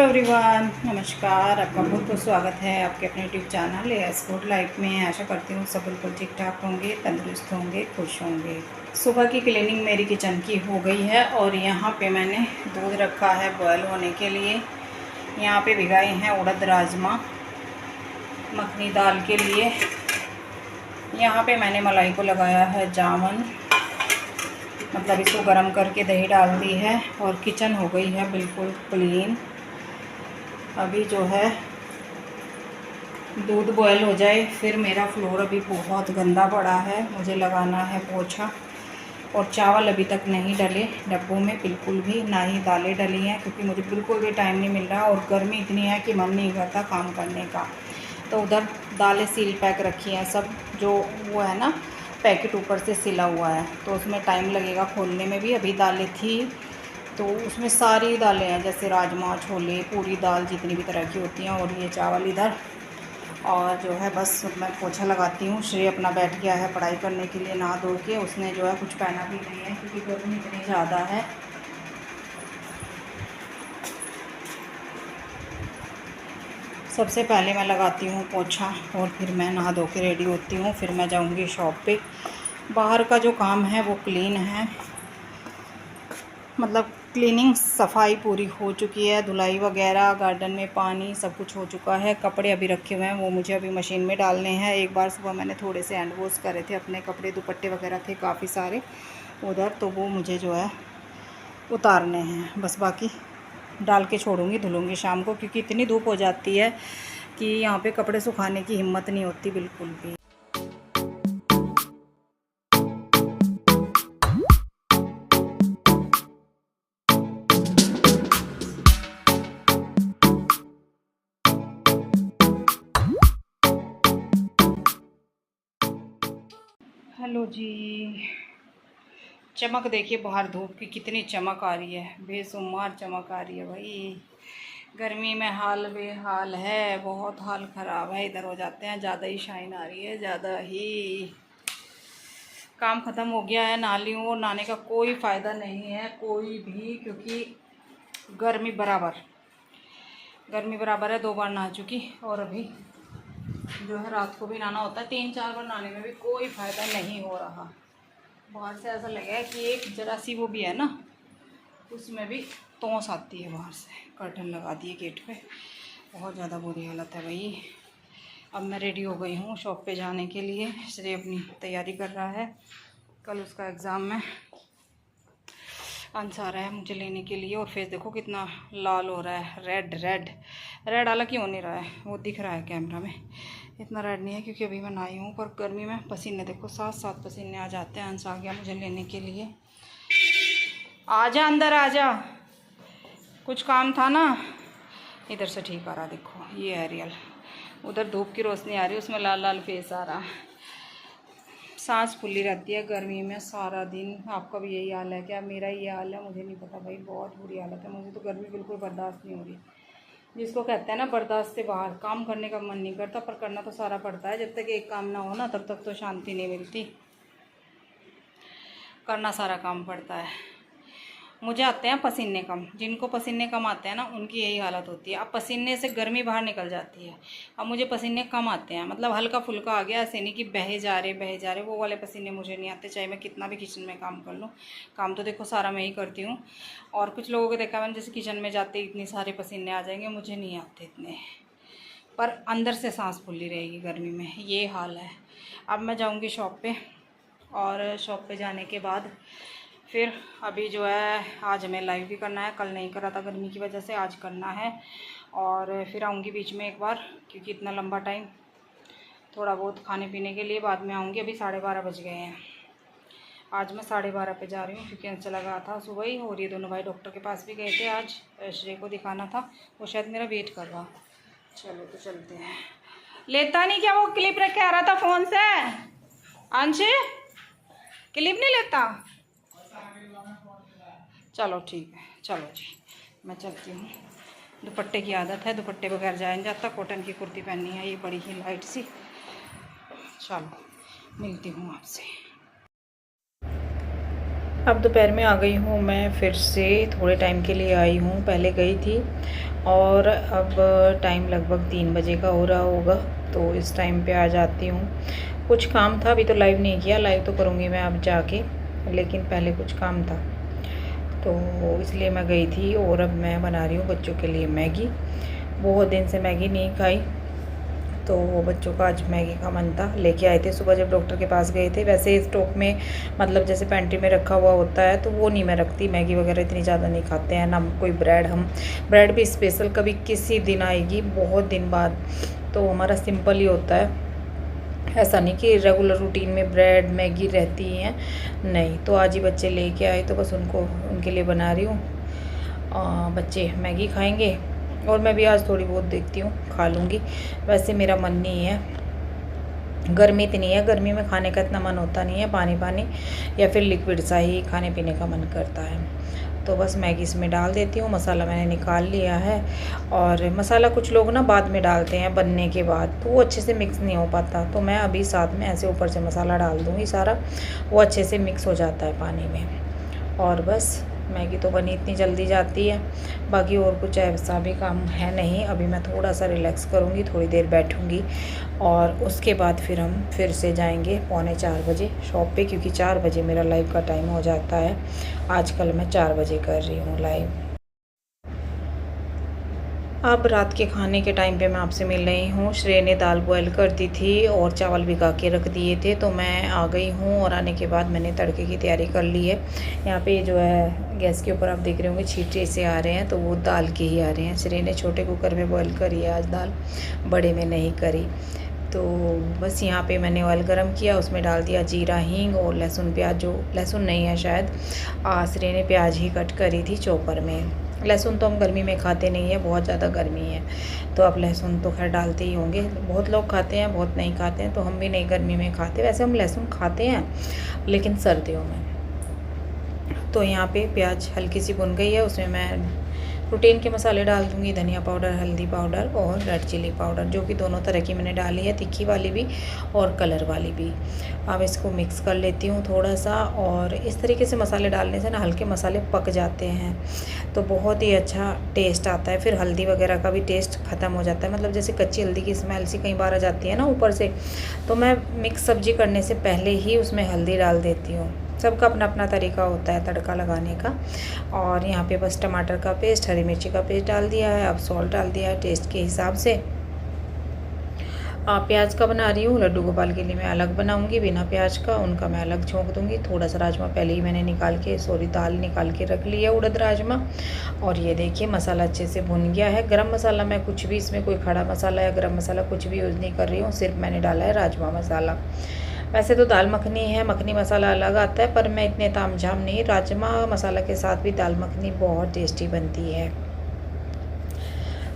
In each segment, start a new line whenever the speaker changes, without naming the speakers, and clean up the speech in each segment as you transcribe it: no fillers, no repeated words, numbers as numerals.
Everyone, नमस्कार। आपका बहुत बहुत स्वागत है आपके अपने YouTube channel S good life में। आशा करती हूँ सब बिल्कुल ठीक ठाक होंगे, तंदुरुस्त होंगे, खुश होंगे। सुबह की क्लीनिंग मेरी किचन की हो गई है और यहाँ पे मैंने दूध रखा है बॉयल होने के लिए। यहाँ पे भिगाए हैं उड़द राजमा मखनी दाल के लिए। यहाँ पे मैंने मलाई को लगाया है जामन, मतलब इसको गर्म करके दही डाल दी है और किचन हो गई है बिल्कुल क्लीन। अभी जो है दूध बॉयल हो जाए, फिर मेरा फ्लोर अभी बहुत गंदा पड़ा है, मुझे लगाना है पोछा। और चावल अभी तक नहीं डले डब्बों में बिल्कुल भी, ना ही दालें डली हैं, क्योंकि मुझे बिल्कुल भी टाइम नहीं मिल रहा और गर्मी इतनी है कि मन नहीं करता काम करने का। तो उधर दालें सील पैक रखी हैं सब, जो वो है ना पैकेट ऊपर से सिला हुआ है, तो उसमें टाइम लगेगा खोलने में भी। अभी दालें थी तो उसमें सारी दालें हैं, जैसे राजमा, छोले, पूरी दाल, जितनी भी तरह की होती हैं, और ये चावल इधर। और जो है बस मैं पोछा लगाती हूँ। श्रेय अपना बैठ गया है पढ़ाई करने के लिए नहा धो के। उसने जो है कुछ पहना भी नहीं है क्योंकि गर्मी इतनी ज़्यादा है। सबसे पहले मैं लगाती हूँ पोछा और फिर मैं नहा धो के रेडी होती हूँ, फिर मैं जाऊँगी शॉप पे। बाहर का जो काम है वो क्लीन है, मतलब क्लीनिंग सफाई पूरी हो चुकी है, धुलाई वगैरह, गार्डन में पानी, सब कुछ हो चुका है। कपड़े अभी रखे हुए हैं, वो मुझे अभी मशीन में डालने हैं। एक बार सुबह मैंने थोड़े से हैंड वॉश करे थे, अपने कपड़े दुपट्टे वगैरह थे काफ़ी सारे उधर, तो वो मुझे जो है उतारने हैं। बस बाकी डाल के छोड़ूंगी, धुलूँगी शाम को, क्योंकि इतनी धूप हो जाती है कि यहाँ पर कपड़े सुखाने की हिम्मत नहीं होती बिल्कुल भी। हेलो जी, चमक देखिए बाहर, धूप की कितनी चमक आ रही है, बेशुमार चमक आ रही है भाई। गर्मी में हाल बेहाल है, बहुत हाल ख़राब है। इधर हो जाते हैं, ज़्यादा ही शाइन आ रही है, ज़्यादा ही। काम ख़त्म हो गया है, नहा ली हूँ। नहाने का कोई फ़ायदा नहीं है कोई भी, क्योंकि गर्मी बराबर है। 2 बार नहा चुकी और अभी जो है रात को भी नहाना होता है। 3-4 बार नहाने में भी कोई फ़ायदा नहीं हो रहा। बाहर से ऐसा लगा है कि एक जरा सी वो भी है ना, उसमें भी तोंस आती है बाहर से। कर्टन लगा दिए गेट पे, बहुत ज़्यादा बुरी हालत है भाई। अब मैं रेडी हो गई हूँ शॉप पे जाने के लिए। श्रेय अपनी तैयारी कर रहा है, कल उसका एग्ज़ाम है। अंश आ रहा है मुझे लेने के लिए, और फेस देखो कितना लाल हो रहा है, रेड हालांकि हो नहीं रहा है, वो दिख रहा है कैमरा में, इतना रेड नहीं है क्योंकि अभी मैं नहाई हूँ। पर गर्मी में पसीने देखो, 7 पसीने आ जाते हैं। अंश आ गया मुझे लेने के लिए। आजा अंदर आजा, कुछ काम था ना। इधर से ठीक आ रहा, देखो ये है रियल। उधर धूप की रोशनी आ रही है, उसमें लाल लाल फेस आ रहा है। सांस फुली रहती है गर्मी में सारा दिन। आपका भी यही हाल है क्या? मेरा ये हाल है, मुझे नहीं पता भाई, बहुत बुरी हालत है। मुझे तो गर्मी बिल्कुल बर्दाश्त नहीं हो रही। जिसको कहते हैं ना बर्दाश्त से बाहर, काम करने का मन नहीं करता, पर करना तो सारा पड़ता है। जब तक एक काम ना हो ना, तब तक तो शांति नहीं मिलती। करना सारा काम पड़ता है। मुझे आते हैं पसीने कम, जिनको पसीने कम आते हैं ना, उनकी यही हालत होती है। अब पसीने से गर्मी बाहर निकल जाती है। अब मुझे पसीने कम आते हैं, मतलब हल्का फुल्का आ गया, ऐसे नहीं कि बहे जा रहे, वो वाले पसीने मुझे नहीं आते, चाहे मैं कितना भी किचन में काम कर लूँ। काम तो देखो सारा मैं ही करती हूँ। और कुछ लोगों को देखा मैंने, जैसे किचन में जाते इतने सारे पसीने आ जाएंगे, मुझे नहीं आते इतने, पर अंदर से सांस फुली रहेगी गर्मी में, ये हाल है। अब मैं जाऊँगी शॉप पर, और शॉप पर जाने के बाद फिर अभी जो है आज हमें लाइव भी करना है। कल नहीं करा था गर्मी की वजह से, आज करना है। और फिर आऊँगी बीच में एक बार, क्योंकि इतना लंबा टाइम थोड़ा बहुत खाने पीने के लिए बाद में आऊँगी। अभी 12:30 बज गए हैं। आज मैं 12:30 पे जा रही हूँ, क्योंकि अंश चला गया था सुबह ही, और ये दोनों भाई डॉक्टर के पास भी गए थे आज। श्रेय को दिखाना था, वो शायद मेरा वेट कर रहा। चलो तो चलते हैं। लेता नहीं क्या? वो क्लिप रख के आ रहा था फ़ोन से। अंश क्लिप नहीं लेता? चलो ठीक है, चलो जी मैं चलती हूँ। दुपट्टे की आदत है, दुपट्टे बगैर जाया नहीं जाता। कॉटन की कुर्ती पहननी है, ये बड़ी ही लाइट सी। चलो मिलती हूँ आपसे। अब दोपहर में आ गई हूँ मैं, फिर से थोड़े टाइम के लिए आई हूँ। पहले गई थी और अब टाइम लगभग 3 बजे का हो रहा होगा, तो इस टाइम पे आ जाती हूँ। कुछ काम था, अभी तो लाइव नहीं किया, लाइव तो करूँगी मैं अब जाके, लेकिन पहले कुछ काम था तो इसलिए मैं गई थी। और अब मैं बना रही हूँ बच्चों के लिए मैगी। बहुत दिन से मैगी नहीं खाई, तो बच्चों का आज मैगी का मन था। लेके आए थे सुबह जब डॉक्टर के पास गए थे। वैसे स्टॉक में मतलब जैसे पेंट्री में रखा हुआ होता है तो वो नहीं मैं रखती, मैगी वगैरह इतनी ज़्यादा नहीं खाते हैं ना कोई ब्रेड। हम ब्रेड भी स्पेशल कभी किसी दिन आएगी बहुत दिन बाद, तो हमारा सिंपल ही होता है। ऐसा नहीं कि रेगुलर रूटीन में ब्रेड मैगी रहती हैं, नहीं। तो आज ही बच्चे लेके आए तो बस उनके लिए बना रही हूँ। बच्चे मैगी खाएंगे और मैं भी आज थोड़ी बहुत देखती हूँ खा लूँगी। वैसे मेरा मन नहीं है, गर्मी इतनी है, गर्मी में खाने का इतना मन होता नहीं है, पानी पानी या फिर लिक्विड सा ही खाने पीने का मन करता है। तो बस मैगी इसमें डाल देती हूँ। मसाला मैंने निकाल लिया है, और मसाला कुछ लोग ना बाद में डालते हैं बनने के बाद, तो वो अच्छे से मिक्स नहीं हो पाता। तो मैं अभी साथ में ऐसे ऊपर से मसाला डाल दूँगी सारा, वो अच्छे से मिक्स हो जाता है पानी में। और बस मैगी तो बनी इतनी जल्दी जाती है, बाकी और कुछ ऐसा भी काम है नहीं। अभी मैं थोड़ा सा रिलैक्स करूँगी, थोड़ी देर बैठूँगी, और उसके बाद फिर हम फिर से जाएंगे 3:45 बजे शॉप पे, क्योंकि 4 बजे मेरा लाइव का टाइम हो जाता है। आजकल मैं 4 बजे कर रही हूँ लाइव। अब रात के खाने के टाइम पे मैं आपसे मिल रही हूँ। श्रेय ने दाल बॉयल कर दी थी और चावल भिगा के रख दिए थे, तो मैं आ गई हूँ। और आने के बाद मैंने तड़के की तैयारी कर ली है। यहाँ पे जो है गैस के ऊपर आप देख रहे होंगे छींटे से आ रहे हैं, तो वो दाल के ही आ रहे हैं। श्रेय ने छोटे कुकर में बॉयल करी है आज दाल, बड़े में नहीं करी। तो बस यहाँ पे मैंने ऑयल गरम किया, उसमें डाल दिया जीरा हींग और लहसुन प्याज, जो लहसुन नहीं है शायद, श्रेय ने प्याज ही कट करी थी चॉपर में। लहसुन तो हम गर्मी में खाते नहीं है, बहुत ज़्यादा गर्मी है, तो आप लहसुन तो खैर डालते ही होंगे। बहुत लोग खाते हैं, बहुत नहीं खाते हैं, तो हम भी नहीं गर्मी में खाते। वैसे हम लहसुन खाते हैं लेकिन सर्दियों में। तो यहाँ पे प्याज हल्की सी भुन गई है, उसमें मैं प्रोटीन के मसाले डाल दूँगी, धनिया पाउडर, हल्दी पाउडर और रेड चिली पाउडर, जो कि दोनों तरह की मैंने डाली है, तीखी वाली भी और कलर वाली भी। अब इसको मिक्स कर लेती हूँ थोड़ा सा। और इस तरीके से मसाले डालने से ना हल्के मसाले पक जाते हैं, तो बहुत ही अच्छा टेस्ट आता है। फिर हल्दी वगैरह का भी टेस्ट ख़त्म हो जाता है, मतलब जैसे कच्ची हल्दी की स्मेल सी कई बार आ जाती है ना ऊपर से, तो मैं मिक्स सब्जी करने से पहले ही उसमें हल्दी डाल देती हूँ। सबका अपना अपना तरीका होता है तड़का लगाने का। और यहाँ पे बस टमाटर का पेस्ट, हरी मिर्ची का पेस्ट डाल दिया है। अब सॉल्ट डाल दिया है टेस्ट के हिसाब से। प्याज का बना रही हूँ, लड्डू गोपाल के लिए मैं अलग बनाऊँगी बिना प्याज का, उनका मैं अलग छोंक दूँगी। थोड़ा सा राजमा पहले ही मैंने दाल निकाल के रख लिया, उड़द राजमा। और ये देखिए मसाला अच्छे से भुन गया है। गरम मसाला मैं कुछ भी इसमें कोई खड़ा मसाला या गरम मसाला कुछ भी यूज़ नहीं कर रही हूँ, सिर्फ मैंने डाला है राजमा मसाला। वैसे तो दाल मखनी है, मखनी मसाला अलग आता है, पर मैं इतने तामझाम नहीं, राजमा मसाला के साथ भी दाल मखनी बहुत टेस्टी बनती है।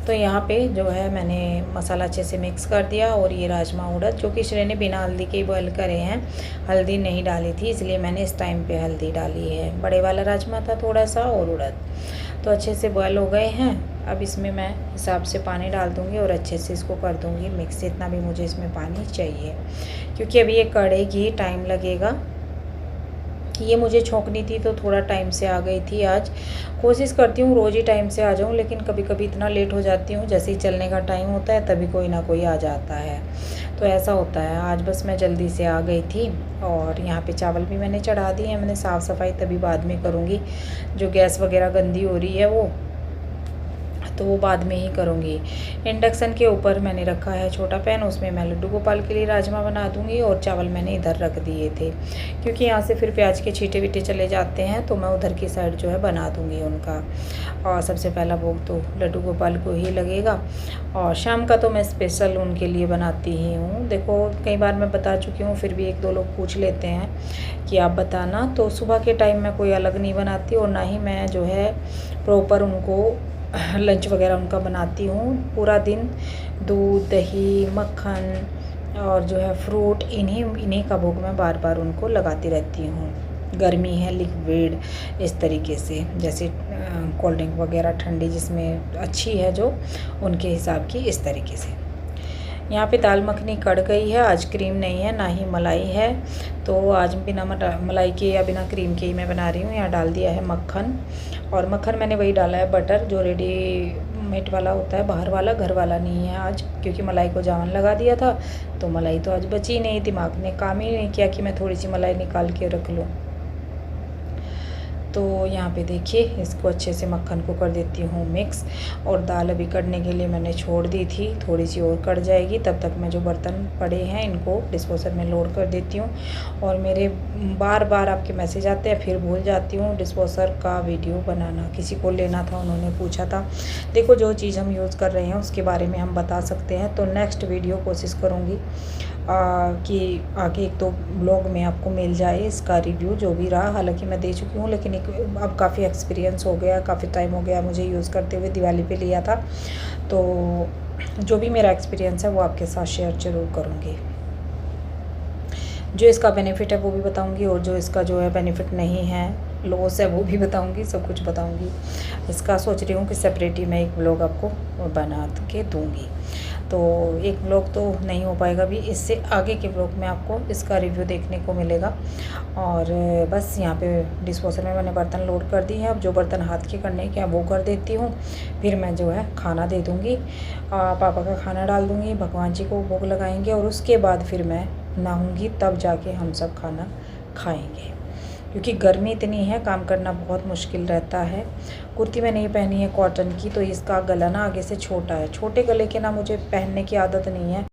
तो यहाँ पे जो है मैंने मसाला अच्छे से मिक्स कर दिया। और ये राजमा उड़द, जो कि श्रेय ने बिना हल्दी के बॉयल करे हैं, हल्दी नहीं डाली थी, इसलिए मैंने इस टाइम पे हल्दी डाली है। बड़े वाला राजमा था थोड़ा सा, और उड़द तो अच्छे से बॉयल हो गए हैं। अब इसमें मैं हिसाब से पानी डाल दूँगी और अच्छे से इसको कर दूँगी मिक्स, जितना भी मुझे इसमें पानी चाहिए, क्योंकि अभी ये कढ़ेगी, टाइम लगेगा। ये मुझे छोंकनी थी तो थोड़ा टाइम से आ गई थी आज। कोशिश करती हूँ रोज़ ही टाइम से आ जाऊँ, लेकिन कभी कभी इतना लेट हो जाती हूँ, जैसे ही चलने का टाइम होता है तभी कोई ना कोई आ जाता है, तो ऐसा होता है। आज बस मैं जल्दी से आ गई थी। और यहाँ पे चावल भी मैंने चढ़ा दिए हैं। मैंने साफ़ सफाई तभी बाद में करूँगी, जो गैस वगैरह गंदी हो रही है तो वो बाद में ही करूँगी। इंडक्शन के ऊपर मैंने रखा है छोटा पैन, उसमें मैं लड्डू गोपाल के लिए राजमा बना दूँगी। और चावल मैंने इधर रख दिए थे, क्योंकि यहाँ से फिर प्याज के छींटे वीटे चले जाते हैं, तो मैं उधर की साइड जो है बना दूँगी उनका। और सबसे पहला भोग तो लड्डू गोपाल को ही लगेगा। और शाम का तो मैं स्पेशल उनके लिए बनाती ही हूँ। देखो कई बार मैं बता चुकी हूँ, फिर भी एक दो लोग पूछ लेते हैं कि आप बताना। तो सुबह के टाइम मैं कोई अलग नहीं बनाती, और ना ही मैं जो है प्रॉपर उनको लंच वगैरह उनका बनाती हूँ। पूरा दिन दूध, दही, मक्खन और जो है फ्रूट, इन्हीं का भोग मैं बार बार उनको लगाती रहती हूँ। गर्मी है, लिक्विड इस तरीके से, जैसे कोल्ड ड्रिंक वगैरह ठंडी जिसमें अच्छी है जो, उनके हिसाब की इस तरीके से। यहाँ पे दाल मखनी कढ़ गई है। आज क्रीम नहीं है, ना ही मलाई है, तो आज बिना मलाई के या बिना क्रीम के ही मैं बना रही हूँ। यहाँ डाल दिया है मक्खन, और मक्खन मैंने वही डाला है बटर, जो रेडी
मेट वाला होता है, बाहर वाला, घर वाला नहीं है आज, क्योंकि मलाई को जावन लगा दिया था। तो मलाई तो आज बची नहीं, दिमाग ने काम ही नहीं किया कि मैं थोड़ी सी मलाई निकाल के रख लूँ। तो यहाँ पे देखिए इसको अच्छे से मक्खन को कर देती हूँ मिक्स। और दाल अभी कढ़ने के लिए मैंने छोड़ दी थी, थोड़ी सी और कढ़ जाएगी, तब तक मैं जो बर्तन पड़े हैं इनको डिस्पोजर में लोड कर देती हूँ। और मेरे बार बार आपके मैसेज आते हैं, फिर भूल जाती हूँ डिस्पोजर का वीडियो बनाना। किसी को लेना था, उन्होंने पूछा था। देखो जो चीज़ हम यूज़ कर रहे हैं उसके बारे में हम बता सकते हैं। तो नेक्स्ट वीडियो कोशिश करूँगी कि आगे एक दो ब्लॉग में आपको मिल जाए इसका रिव्यू जो भी रहा। हालांकि मैं दे चुकी हूँ, लेकिन अब काफ़ी एक्सपीरियंस हो गया, काफ़ी टाइम हो गया मुझे यूज़ करते हुए। दिवाली पे लिया था, तो जो भी मेरा एक्सपीरियंस है वो आपके साथ शेयर ज़रूर करूँगी। जो इसका बेनिफिट है वो भी बताऊंगी, और जो इसका जो है बेनिफिट नहीं है, लॉस है, वो भी बताऊंगी, सब कुछ बताऊंगी। इसका सोच रही हूँ कि सेपरेट ही मैं एक ब्लॉग आपको बना के दूंगी। तो एक ब्लॉग तो नहीं हो पाएगा भी, इससे आगे के ब्लॉग में आपको इसका रिव्यू देखने को मिलेगा। और बस यहाँ पे डिस्पोजर में मैंने बर्तन लोड कर दिए हैं। अब जो बर्तन हाथ के करने के हैं वो कर देती हूँ, फिर मैं जो है खाना दे दूँगी, पापा का खाना डाल दूँगी, भगवान जी को भोग लगाएंगे, और उसके बाद फिर मैं नहाऊंगी, तब जाके हम सब खाना खाएंगे। क्योंकि गर्मी इतनी है, काम करना बहुत मुश्किल रहता है। कुर्ती मैंने ये पहनी है कॉटन की, तो इसका गला ना आगे से छोटा है। छोटे गले के ना मुझे पहनने की आदत नहीं है,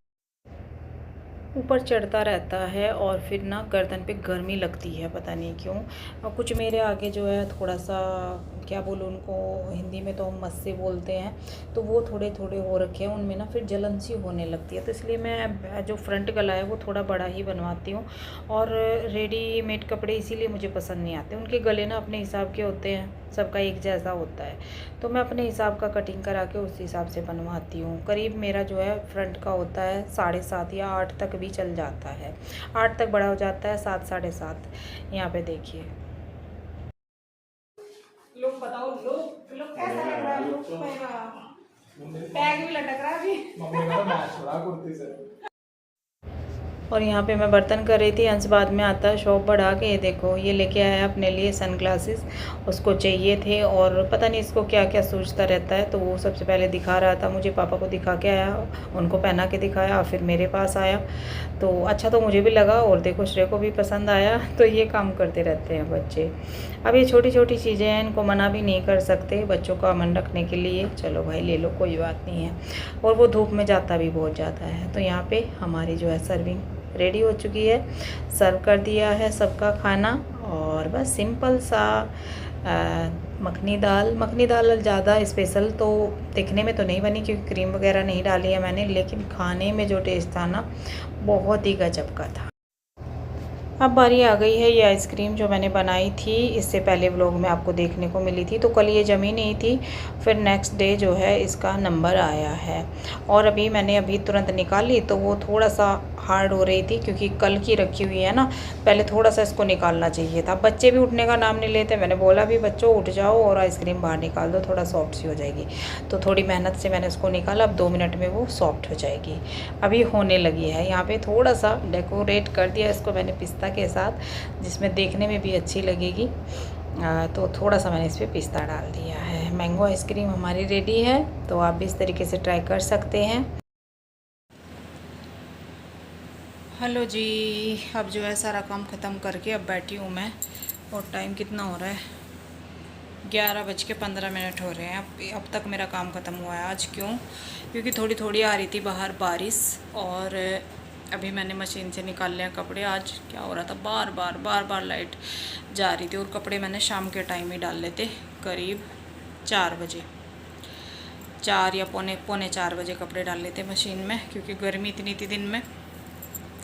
ऊपर चढ़ता रहता है और फिर ना गर्दन पे गर्मी लगती है, पता नहीं क्यों। और कुछ मेरे आगे जो है थोड़ा सा, क्या बोलूँ उनको, हिंदी में तो हम मस्से बोलते हैं, तो वो थोड़े थोड़े हो रखे हैं, उनमें ना फिर जलन सी होने लगती है। तो इसलिए मैं जो फ्रंट गला है वो थोड़ा बड़ा ही बनवाती हूँ। और रेडीमेड कपड़े इसीलिए मुझे पसंद नहीं आते, उनके गले ना अपने हिसाब के होते हैं, सबका एक जैसा होता है। तो मैं अपने हिसाब का कटिंग करा के उस हिसाब से बनवाती हूँ। करीब मेरा जो है फ्रंट का होता है 7.5 या 8 तक भी चल जाता है, 8 तक बड़ा हो जाता है, 7 7.5। यहाँ पे देखिए, लोग बताओ, लोग कैसा लग रहा है, लोग पैग भी लटक रहा है अभी। और यहाँ पे मैं बर्तन कर रही थी, अंश बाद में आता है शॉप बढ़ा के। ये देखो, ये लेके आया अपने लिए सन ग्लासेस, उसको चाहिए थे, और पता नहीं इसको क्या क्या सोचता रहता है। तो वो सबसे पहले दिखा रहा था मुझे, पापा को दिखा के आया, उनको पहना के दिखाया, फिर मेरे पास आया। तो अच्छा तो मुझे भी लगा, और देखो श्रेय को भी पसंद आया। तो ये काम करते रहते हैं बच्चे। अब ये छोटी छोटी चीज़ें हैं, इनको मना भी नहीं कर सकते बच्चों का मन रखने के लिए। चलो भाई ले लो, कोई बात नहीं है। और वो धूप में जाता भी बहुत ज़्यादा है। तो यहाँ पर हमारी जो है सर्विंग रेडी हो चुकी है, सर्व कर दिया है सबका खाना। और बस सिंपल सा मखनी दाल ज़्यादा स्पेशल तो दिखने में तो नहीं बनी, क्योंकि क्रीम वगैरह नहीं डाली है मैंने, लेकिन खाने में जो टेस्ट था ना, बहुत ही गजब का था। अब बारी आ गई है ये आइसक्रीम जो मैंने बनाई थी, इससे पहले व्लॉग में आपको देखने को मिली थी। तो कल ये जमी नहीं थी, फिर नेक्स्ट डे जो है इसका नंबर आया है। और अभी मैंने तुरंत निकाली, तो वो थोड़ा सा हार्ड हो रही थी, क्योंकि कल की रखी हुई है ना, पहले थोड़ा सा इसको निकालना चाहिए था। बच्चे भी उठने का नाम नहीं लेते, मैंने बोला भी बच्चों उठ जाओ और आइसक्रीम बाहर निकाल दो, थोड़ा सॉफ्ट सी हो जाएगी। तो थोड़ी मेहनत से मैंने उसको निकाला, अब 2 मिनट में वो सॉफ्ट हो जाएगी। अभी होने लगी है। यहाँ पे थोड़ा सा डेकोरेट कर दिया इसको मैंने पिस्ता के साथ, जिसमें देखने में भी अच्छी लगेगी। तो थोड़ा सा मैंने इस पर पिस्ता डाल दिया है। मैंगो आइसक्रीम हमारी रेडी है, तो आप भी इस तरीके से ट्राई कर सकते हैं। हेलो जी, अब जो है सारा काम ख़त्म करके अब बैठी हूँ मैं, और टाइम कितना हो रहा है, 11:15 हो रहे हैं। अब तक मेरा काम ख़त्म हुआ है। आज क्योंकि थोड़ी थोड़ी आ रही थी बाहर बारिश, और अभी मैंने मशीन से निकाल लिया कपड़े। आज क्या हो रहा था, बार बार लाइट जा रही थी, और कपड़े मैंने शाम के टाइम ही डाल लेते, करीब 4 बजे, 4 या पौने 4 बजे कपड़े डाल लेते मशीन में, क्योंकि गर्मी इतनी थी दिन में।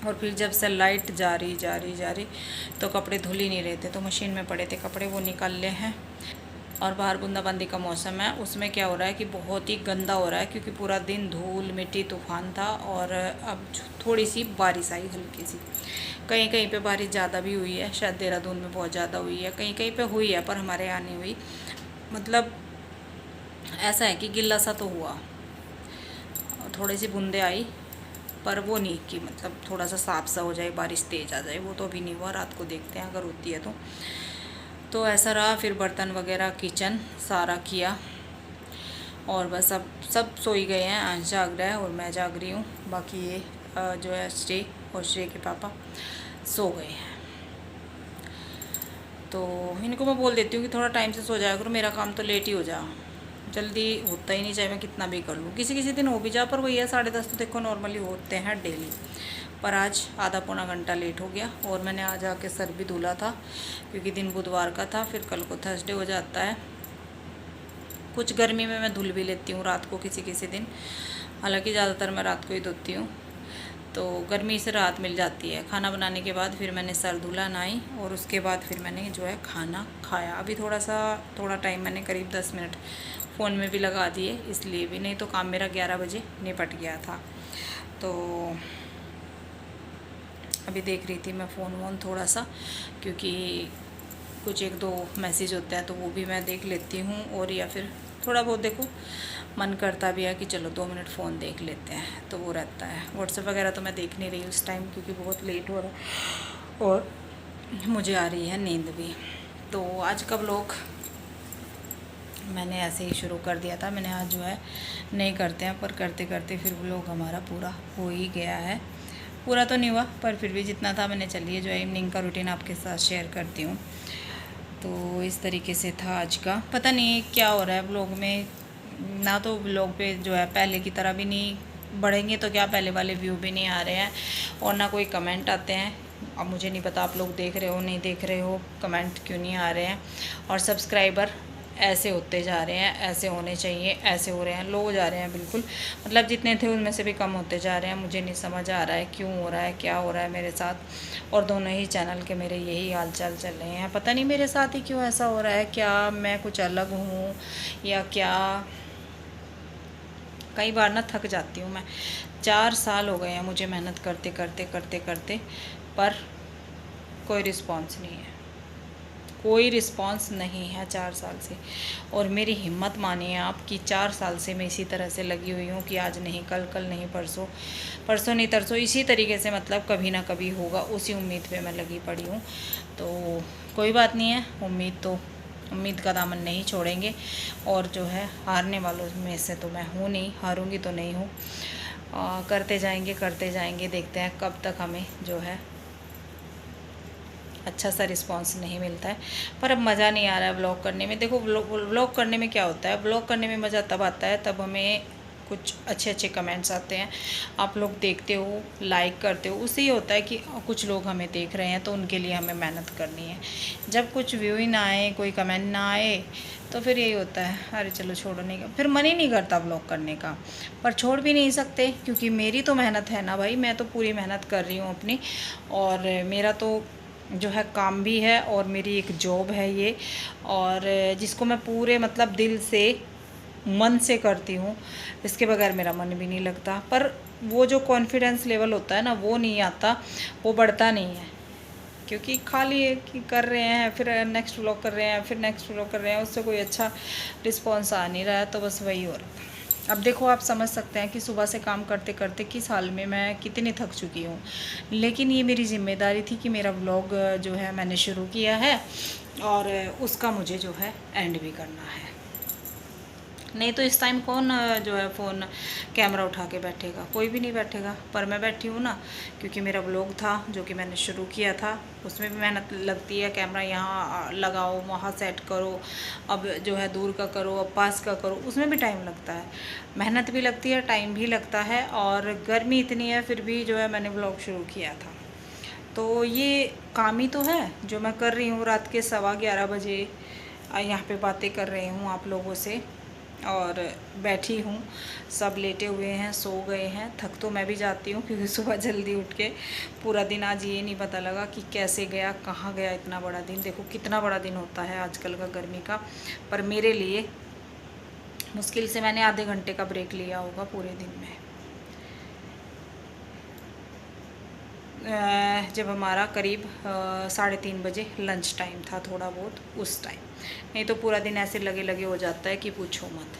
और फिर जब से लाइट जा रही तो कपड़े धुल ही नहीं रहे थे, तो मशीन में पड़े थे कपड़े, वो निकाल ले हैं। और बाहर बूंदाबांदी का मौसम है, उसमें क्या हो रहा है कि बहुत ही गंदा हो रहा है, क्योंकि पूरा दिन धूल मिट्टी तूफान था। और अब थोड़ी सी बारिश आई, हल्की सी, कहीं कहीं पे बारिश ज़्यादा भी हुई है। शायद देहरादून में बहुत ज़्यादा हुई है, कहीं कहीं पे हुई है, पर हमारे यहाँ नहीं हुई। मतलब ऐसा है कि गिल्ला सा तो हुआ, थोड़ी सी बूंदे आई, पर वो नहीं कि मतलब थोड़ा सा साफ सा हो जाए, बारिश तेज़ आ जाए, वो तो अभी नहीं हुआ। रात को देखते हैं अगर होती है तो ऐसा रहा। फिर बर्तन वगैरह किचन सारा किया,
और बस अब सब सो ही गए हैं, अंश जाग रहा है और मैं जाग रही हूँ। बाकी ये जो है श्रेय और श्रेय के पापा सो गए हैं। तो इनको मैं बोल देती हूँ कि थोड़ा टाइम से सो जाया करो, मेरा काम तो लेट ही हो जा, जल्दी होता ही नहीं, चाहे मैं कितना भी कर लूँ। किसी किसी दिन हो भी जा, पर वही है 10:30 तो देखो नॉर्मली होते हैं डेली, पर आज आधा पौना घंटा लेट हो गया। और मैंने आज आके सर भी धुला था क्योंकि दिन बुधवार का था, फिर कल को थर्सडे हो जाता है। कुछ गर्मी में मैं धुल भी लेती हूँ रात को किसी किसी दिन, हालांकि ज़्यादातर मैं रात को ही धोती हूँ, तो गर्मी से राहत मिल जाती है। खाना बनाने के बाद फिर मैंने सर धुला, नहाई और उसके बाद फिर मैंने जो है खाना खाया। अभी थोड़ा टाइम मैंने करीब 10 मिनट फ़ोन में भी लगा दिए, इसलिए भी, नहीं तो काम मेरा 11 बजे निपट गया था। तो अभी देख रही थी मैं फ़ोन वोन थोड़ा सा, क्योंकि कुछ 1-2 मैसेज होते हैं तो वो भी मैं देख लेती हूँ, और या फिर थोड़ा बहुत देखो मन करता भी है कि चलो 2 मिनट फ़ोन देख लेते हैं, तो वो रहता है। व्हाट्सएप वगैरह तो मैं देख नहीं रही उस टाइम, क्योंकि बहुत लेट हो रहा है और मुझे आ रही है नींद भी। तो आज का व्लॉग मैंने ऐसे ही शुरू कर दिया था, मैंने आज जो है नहीं करते हैं, पर करते करते फिर व्लॉग हमारा पूरा हो ही गया है। पूरा तो नहीं हुआ, पर फिर भी जितना था मैंने, चलिए जो है इवनिंग का रूटीन आपके साथ शेयर करती हूँ। तो इस तरीके से था आज का। पता नहीं क्या हो रहा है व्लॉग में, ना तो व्लॉग पे जो है पहले की तरह भी नहीं बढ़ेंगे तो क्या, पहले वाले व्यू भी नहीं आ रहे हैं, और ना कोई कमेंट आते हैं। अब मुझे नहीं पता आप लोग देख रहे हो नहीं देख रहे हो, कमेंट क्यों नहीं आ रहे हैं। और सब्सक्राइबर ऐसे होते जा रहे हैं, ऐसे होने चाहिए, ऐसे हो रहे हैं, लो जा रहे हैं बिल्कुल, मतलब जितने थे उनमें से भी कम होते जा रहे हैं। मुझे नहीं समझ आ रहा है क्यों हो रहा है, क्या हो रहा है मेरे साथ। और दोनों ही चैनल के मेरे यही हाल चाल चल रहे हैं, पता नहीं मेरे साथ ही क्यों ऐसा हो रहा है, क्या मैं कुछ अलग हूँ या क्या। कई बार ना थक जाती हूँ मैं। 4 साल हो गए हैं मुझे मेहनत करते करते, पर कोई रिस्पॉन्स नहीं है, कोई रिस्पॉन्स नहीं है 4 साल से। और मेरी हिम्मत मानिए आप कि 4 साल से मैं इसी तरह से लगी हुई हूँ कि आज नहीं कल, कल नहीं परसों, परसों नहीं तरसों, इसी तरीके से, मतलब कभी ना कभी होगा, उसी उम्मीद पे मैं लगी पड़ी हूँ। तो कोई बात नहीं है, उम्मीद का दामन नहीं छोड़ेंगे। और जो है हारने वालों में से तो मैं हूँ नहीं, हारूंगी तो नहीं हूँ। करते जाएंगे, देखते हैं कब तक हमें जो है अच्छा सा रिस्पांस नहीं मिलता है। पर अब मज़ा नहीं आ रहा है व्लॉग करने में। देखो व्लॉग करने में क्या होता है, व्लॉग करने में मज़ा तब आता है तब हमें कुछ अच्छे कमेंट्स आते हैं, आप लोग देखते हो, लाइक करते हो, उससे ये होता है कि कुछ लोग हमें देख रहे हैं, तो उनके लिए हमें मेहनत करनी है। जब कुछ व्यू ही ना आए, कोई कमेंट ना आए, तो फिर यही होता है, अरे चलो छोड़ने का, फिर मन ही नहीं करता व्लॉग करने का। पर छोड़ भी नहीं सकते, क्योंकि मेरी तो मेहनत है ना भाई, मैं तो पूरी मेहनत कर रही हूँ अपनी, और मेरा तो जो है काम भी है और मेरी एक जॉब है ये, और जिसको मैं पूरे मतलब दिल से, मन से करती हूँ, इसके बगैर मेरा मन भी नहीं लगता। पर वो जो कॉन्फिडेंस लेवल होता है ना, वो नहीं आता, वो बढ़ता नहीं है, क्योंकि खाली कि कर रहे हैं, फिर नेक्स्ट व्लॉग कर रहे हैं, फिर नेक्स्ट व्लॉग कर रहे हैं, उससे कोई अच्छा रिस्पॉन्स आ नहीं रहा है, तो बस वही हो रहा है। अब देखो आप समझ सकते हैं कि सुबह से काम करते करते किस हाल में मैं कितनी थक चुकी हूँ, लेकिन ये मेरी ज़िम्मेदारी थी कि मेरा व्लॉग जो है मैंने शुरू किया है, और उसका मुझे जो है एंड भी करना है। नहीं तो इस टाइम कौन जो है फ़ोन कैमरा उठा के बैठेगा, कोई भी नहीं बैठेगा। पर मैं बैठी हूँ ना, क्योंकि मेरा व्लॉग था जो कि मैंने शुरू किया था, उसमें भी मेहनत लगती है। कैमरा यहाँ लगाओ, वहाँ सेट करो, अब जो है दूर का करो, अब पास का करो, उसमें भी टाइम लगता है, मेहनत भी लगती है, टाइम भी लगता है। और गर्मी इतनी है, फिर भी जो है मैंने व्लॉग शुरू किया था। तो ये काम ही तो है जो मैं कर रही हूँ। रात के 11:15 बजे यहाँ पे बातें कर रही हूँ आप लोगों से, और बैठी हूँ, सब लेटे हुए हैं, सो गए हैं। थक तो मैं भी जाती हूँ, क्योंकि सुबह जल्दी उठ के पूरा दिन, आज ये नहीं पता लगा कि कैसे गया, कहाँ गया इतना बड़ा दिन। देखो कितना बड़ा दिन होता है आजकल का गर्मी का, पर मेरे लिए मुश्किल से मैंने आधे घंटे का ब्रेक लिया होगा पूरे दिन में। जब हमारा करीब 3:30 बजे लंच टाइम था, थोड़ा बहुत उस टाइम, नहीं तो पूरा दिन ऐसे लगे हो जाता है कि पूछो मत।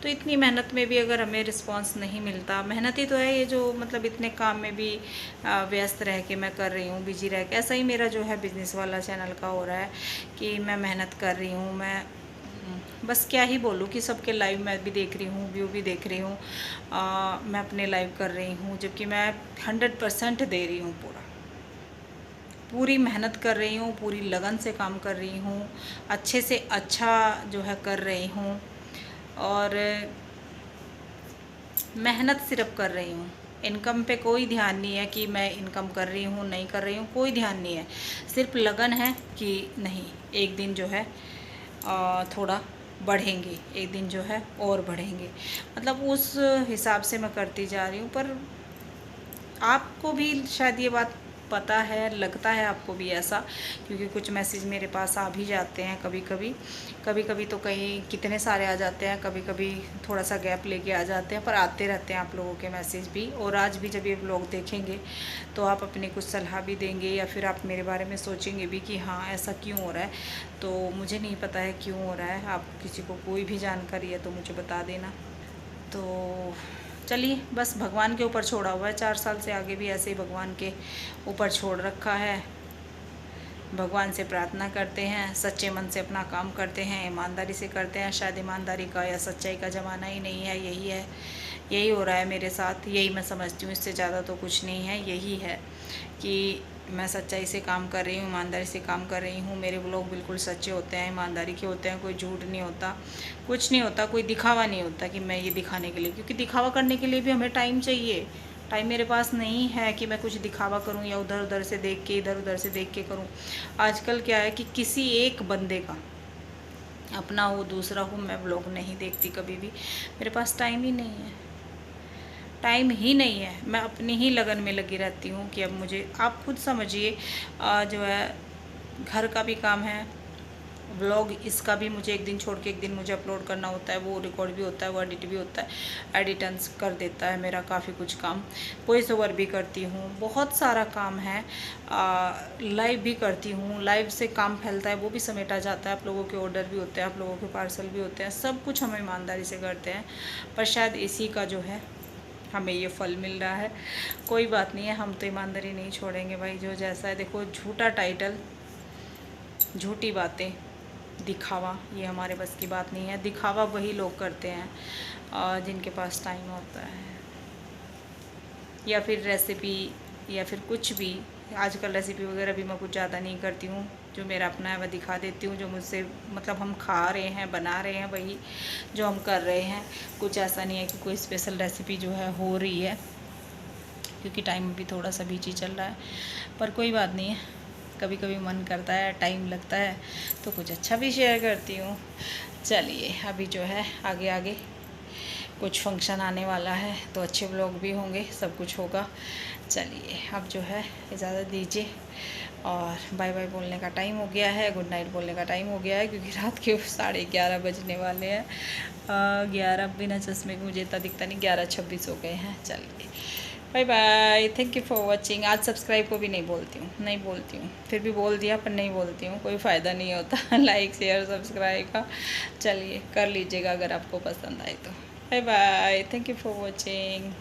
तो इतनी मेहनत में भी अगर हमें रिस्पांस नहीं मिलता, मेहनत ही तो है ये, जो मतलब इतने काम में भी व्यस्त रह के मैं कर रही हूँ, बिजी रह के। ऐसा ही मेरा जो है बिज़नेस वाला चैनल का हो रहा है कि मैं मेहनत कर रही हूँ, मैं बस क्या ही बोलूँ कि सबके लाइव मैं भी देख रही हूँ, व्यू भी देख रही हूँ, मैं अपने लाइव कर रही हूँ, जबकि मैं 100% दे रही हूँ, पूरी मेहनत कर रही हूँ, पूरी लगन से काम कर रही हूँ, अच्छे से अच्छा जो है कर रही हूँ, और मेहनत सिर्फ कर रही हूँ। इनकम पे कोई ध्यान नहीं है कि मैं इनकम कर रही हूँ नहीं कर रही हूँ, कोई ध्यान नहीं है। सिर्फ लगन है कि नहीं, एक दिन जो है थोड़ा बढ़ेंगे, एक दिन जो है और बढ़ेंगे, मतलब उस हिसाब से मैं करती जा रही हूँ। पर आपको भी शायद ये बात पता है, लगता है आपको भी ऐसा, क्योंकि कुछ मैसेज मेरे पास आ भी जाते हैं कभी कभी तो कहीं कितने सारे आ जाते हैं, कभी कभी थोड़ा सा गैप लेके आ जाते हैं, पर आते रहते हैं आप लोगों के मैसेज भी। और आज भी जब ये व्लॉग देखेंगे तो आप अपनी कुछ सलाह भी देंगे, या फिर आप मेरे बारे में सोचेंगे भी कि हाँ ऐसा क्यों हो रहा है। तो मुझे नहीं पता है क्यों हो रहा है, आप किसी को कोई भी जानकारी है तो मुझे बता देना। तो चलिए, बस भगवान के ऊपर छोड़ा हुआ है, 4 साल से आगे भी ऐसे ही भगवान के ऊपर छोड़ रखा है। भगवान से प्रार्थना करते हैं, सच्चे मन से अपना काम करते हैं, ईमानदारी से करते हैं। शायद ईमानदारी का या सच्चाई का ज़माना ही नहीं है, यही हो रहा है मेरे साथ, यही मैं समझती हूँ। इससे ज़्यादा तो कुछ नहीं है, यही है कि मैं सच्चाई से काम कर रही हूँ, ईमानदारी से काम कर रही हूँ। मेरे व्लॉग बिल्कुल सच्चे होते हैं, ईमानदारी के होते हैं, कोई झूठ नहीं होता, कुछ नहीं होता, कोई दिखावा नहीं होता कि मैं ये दिखाने के लिए, क्योंकि दिखावा करने के लिए भी हमें टाइम चाहिए। टाइम मेरे पास नहीं है कि मैं कुछ दिखावा करूं या इधर उधर से देख के करूं। आजकल क्या है कि किसी एक बंदे का, अपना हो दूसरा हो, मैं व्लॉग नहीं देखती कभी भी। मेरे पास टाइम ही नहीं है, टाइम ही नहीं है। मैं अपनी ही लगन में लगी रहती हूँ कि अब मुझे, आप खुद समझिए, जो है घर का भी काम है, व्लॉग इसका भी मुझे एक दिन छोड़ के एक दिन मुझे अपलोड करना होता है, वो रिकॉर्ड भी होता है, वो एडिट भी होता है, एडिटेंस कर देता है मेरा काफ़ी कुछ काम, वॉइस ओवर भी करती हूँ, बहुत सारा काम है, लाइव भी करती हूँ, लाइव से काम फैलता है, वो भी समेटा जाता है, आप लोगों के ऑर्डर भी होते हैं, आप लोगों के पार्सल भी होते हैं, सब कुछ हम ईमानदारी से करते हैं। पर शायद इसी का जो है हमें ये फल मिल रहा है। कोई बात नहीं है, हम तो ईमानदारी नहीं छोड़ेंगे भाई, जो जैसा है। देखो, झूठा टाइटल, झूठी बातें, दिखावा, ये हमारे बस की बात नहीं है। दिखावा वही लोग करते हैं जिनके पास टाइम होता है, या फिर रेसिपी, या फिर कुछ भी। आजकल रेसिपी वगैरह भी मैं कुछ ज़्यादा नहीं करती हूँ, जो मेरा अपना है वह दिखा देती हूँ, जो मुझसे मतलब हम खा रहे हैं, बना रहे हैं, वही जो हम कर रहे हैं। कुछ ऐसा नहीं है कि कोई स्पेशल रेसिपी जो है हो रही है, क्योंकि टाइम भी थोड़ा सा बिजी चल रहा है। पर कोई बात नहीं है, कभी कभी मन करता है, टाइम लगता है तो कुछ अच्छा भी शेयर करती हूँ। चलिए, अभी जो है आगे कुछ फंक्शन आने वाला है, तो अच्छे व्लॉग भी होंगे, सब कुछ होगा। चलिए, अब जो है इजाज़त दीजिए, और बाय बाय बोलने का टाइम हो गया है, गुड नाइट बोलने का टाइम हो गया है, क्योंकि रात के 11:30 बजने वाले हैं। 11 बिना चश्मे के मुझे इतना दिखता नहीं, 11:26 हो गए हैं। चलिए, bye bye, thank you for watching. आज सब्सक्राइब को भी नहीं बोलती हूँ, फिर भी बोल दिया, पर नहीं बोलती हूँ, कोई फ़ायदा नहीं होता लाइक शेयर सब्सक्राइब का। चलिए, कर लीजिएगा अगर आपको पसंद आए तो। Bye bye, thank you for watching.